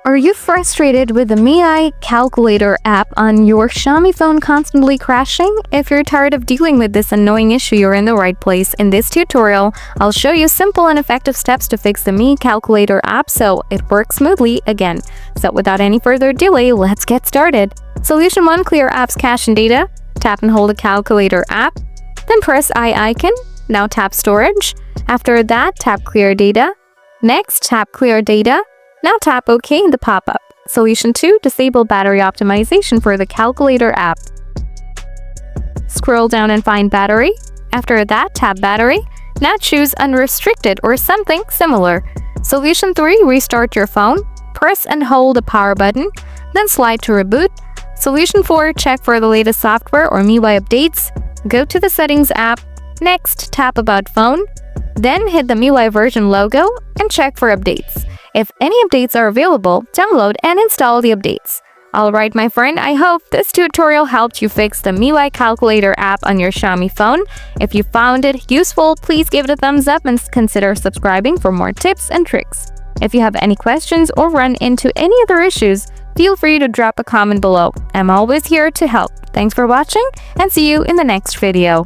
Are you frustrated with the MIUI Calculator app on your Xiaomi phone constantly crashing? If you're tired of dealing with this annoying issue, you're in the right place. In this tutorial, I'll show you simple and effective steps to fix the MIUI Calculator app so it works smoothly again. So without any further delay, let's get started. Solution 1. Clear app's cache and data. Tap and hold the Calculator app. Then press I icon. Now tap Storage. After that, tap Clear Data. Next, tap Clear Data. Now tap OK in the pop-up. Solution 2. Disable battery optimization for the Calculator app. Scroll down and find Battery. After that, tap Battery. Now choose Unrestricted or something similar. Solution 3. Restart your phone. Press and hold the power button. Then slide to Reboot. Solution 4. Check for the latest software or MIUI updates. Go to the Settings app. Next, tap About Phone. Then hit the MIUI version logo and check for updates. If any updates are available, download and install the updates. Alright my friend, I hope this tutorial helped you fix the MIUI Calculator app on your Xiaomi phone. If you found it useful, please give it a thumbs up and consider subscribing for more tips and tricks. If you have any questions or run into any other issues, feel free to drop a comment below. I'm always here to help. Thanks for watching and see you in the next video.